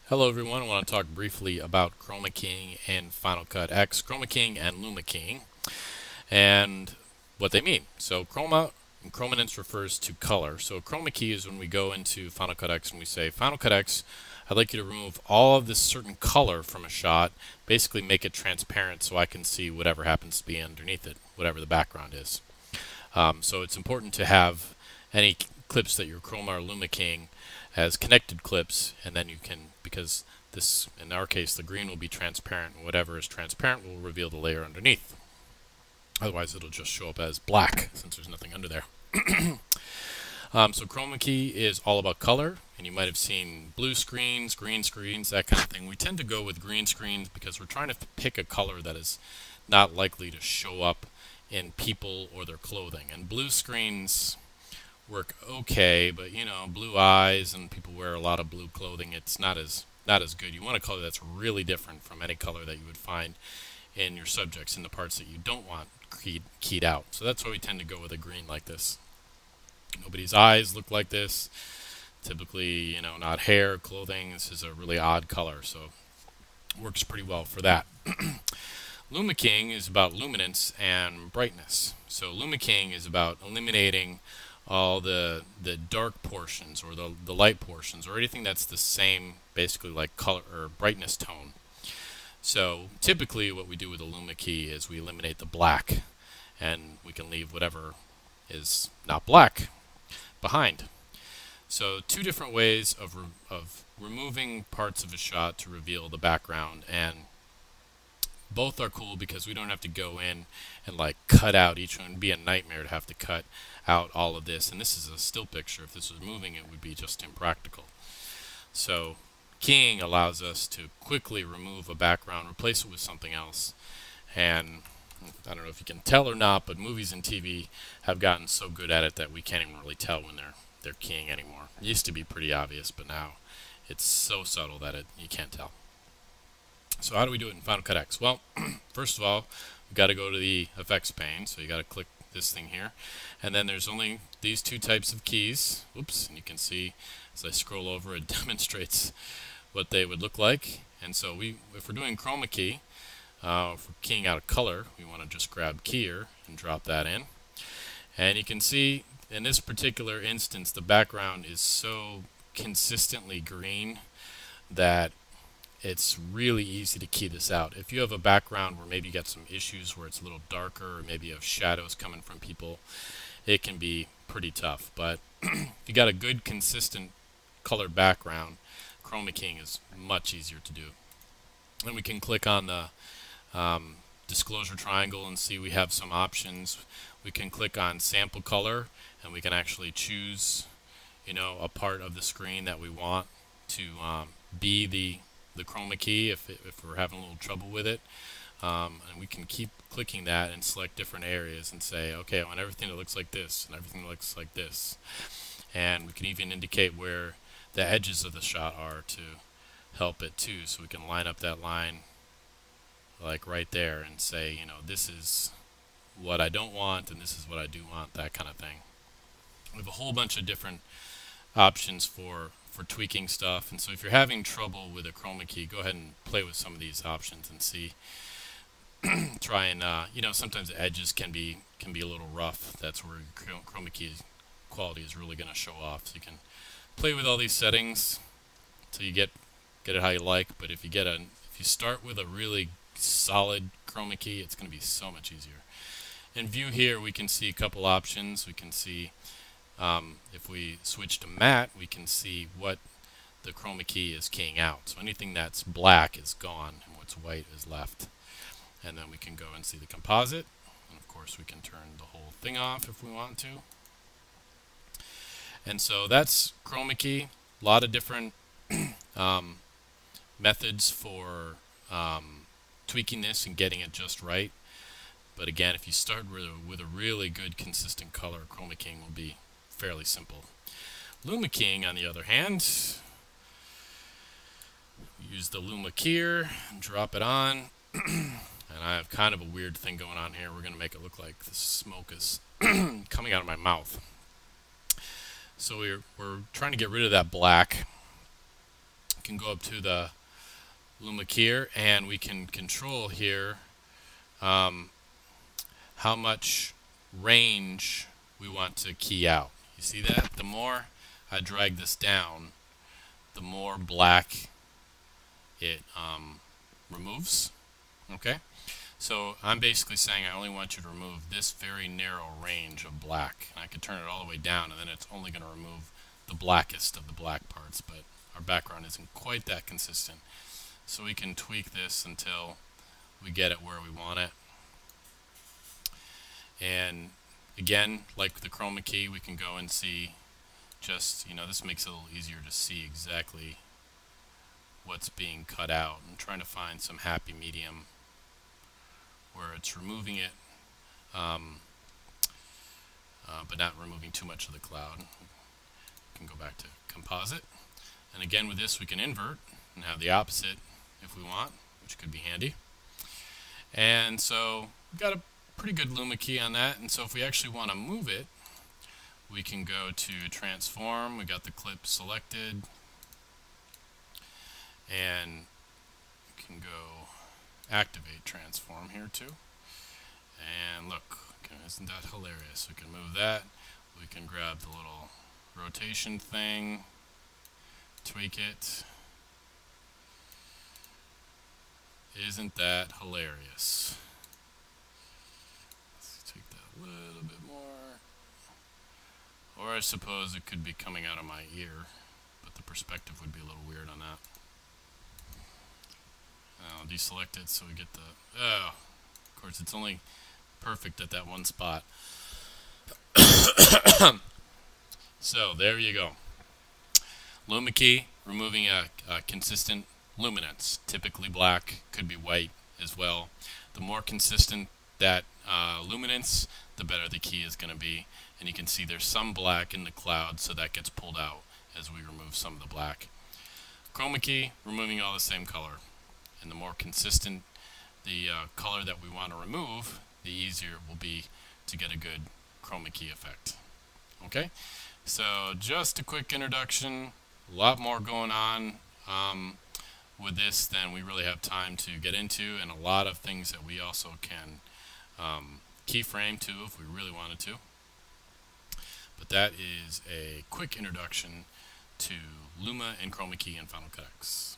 Hello everyone, I want to talk briefly about Chroma keying in Final Cut X, Chroma keying and Luma keying, and what they mean. So chrominance refers to color. So chroma key is when we go into Final Cut X and we say, Final Cut X, I'd like you to remove all of this certain color from a shot, basically make it transparent so I can see whatever happens to be underneath it, whatever the background is. So it's important to have any clips that you're chroma or luma keying as connected clips, and then you can, because this, in our case, the green will be transparent, and whatever is transparent will reveal the layer underneath. Otherwise, it'll just show up as black since there's nothing under there. So chroma key is all about color, and you might have seen blue screens, green screens, that kind of thing. We tend to go with green screens because we're trying to pick a color that is not likely to show up in people or their clothing. And blue screens work okay, but you know, blue eyes and people wear a lot of blue clothing, it's not as good. You want a color that's really different from any color that you would find in your subjects in the parts that you don't want keyed out. So that's why we tend to go with a green like this. Nobody's eyes look like this. Typically, you know, not hair, clothing. This is a really odd color, so it works pretty well for that. Luma keying is about luminance and brightness. So Luma keying is about eliminating all the dark portions or the light portions or anything that's the same, basically like color or brightness tone. So typically what we do with the Luma key is we eliminate the black and we can leave whatever is not black behind. So two different ways of removing parts of a shot to reveal the background, and both are cool because we don't have to go in and like cut out each one. It'd be a nightmare to have to cut out all of this, and this is a still picture. If this was moving, it would be just impractical. So keying allows us to quickly remove a background, replace it with something else, and I don't know if you can tell or not, but movies and TV have gotten so good at it that we can't even really tell when they're keying anymore. It used to be pretty obvious, but now it's so subtle that you can't tell. So how do we do it in Final Cut X? Well, first of all, we've got to go to the effects pane. So you got to click this thing here. And then there's only these two types of keys. Oops, and you can see as I scroll over, it demonstrates what they would look like. And so if we're doing chroma key, if we're keying out a color, we want to just grab keyer and drop that in. And you can see in this particular instance, the background is so consistently green that it's really easy to key this out. If you have a background where maybe you got some issues where it's a little darker or maybe you have shadows coming from people, it can be pretty tough. But if you got a good consistent colored background, chroma keying is much easier to do. And we can click on the disclosure triangle and see we have some options. We can click on sample color and we can actually choose, you know, a part of the screen that we want to be the chroma key if we're having a little trouble with it. And we can keep clicking that and select different areas and say, okay, I want everything that looks like this and everything that looks like this. And we can even indicate where the edges of the shot are to help it too. So we can line up that line like right there and say, you know, this is what I don't want and this is what I do want, that kind of thing. We have a whole bunch of different options for tweaking stuff, and so if you're having trouble with a chroma key, go ahead and play with some of these options and see. Try and you know, sometimes the edges can be a little rough. That's where chroma key quality is really going to show off. So you can play with all these settings till you get it how you like. But if you start with a really solid chroma key, it's going to be so much easier. In view here, we can see a couple options. We can see if we switch to matte, we can see what the chroma key is keying out. So anything that's black is gone and what's white is left. And then we can go and see the composite. And of course we can turn the whole thing off if we want to. And so that's chroma key. A lot of different methods for tweaking this and getting it just right. But again, if you start with a really good consistent color, chroma keying will be fairly simple. Luma keying, on the other hand, use the Luma keyer, drop it on, and I have kind of a weird thing going on here. We're going to make it look like the smoke is coming out of my mouth. So we're trying to get rid of that black can go up to the Luma keyer and we can control here how much range we want to key out. You see that? The more I drag this down, the more black it removes. Okay? So I'm basically saying I only want you to remove this very narrow range of black. And I can turn it all the way down and then it's only going to remove the blackest of the black parts, but our background isn't quite that consistent. So we can tweak this until we get it where we want it. And again, like the chroma key, we can go and see just, this makes it a little easier to see exactly what's being cut out. I'm trying to find some happy medium where it's removing it, but not removing too much of the cloud. We can go back to composite. And again, with this, we can invert and have the opposite if we want, which could be handy. And so we've got a pretty good Luma key on that. And so if we actually want to move it, we can go to transform. We got the clip selected. And we can go activate transform here too. And look, isn't that hilarious? We can move that. We can grab the little rotation thing, tweak it. Isn't that hilarious? Let's take that a little bit more. Or I suppose it could be coming out of my ear, but the perspective would be a little weird on that. I'll deselect it so we get the... Oh, of course it's only perfect at that one spot. So there you go. Luma key, removing a consistent luminance, typically black, could be white as well. The more consistent that luminance, the better the key is going to be. And you can see there's some black in the cloud, so that gets pulled out as we remove some of the black. Chroma key, removing all the same color. And the more consistent the color that we want to remove, the easier it will be to get a good chroma key effect. Okay, so just a quick introduction. A lot more going on with this than we really have time to get into, and a lot of things that we also can keyframe to if we really wanted to. But that is a quick introduction to Luma and Chroma Key in Final Cut X.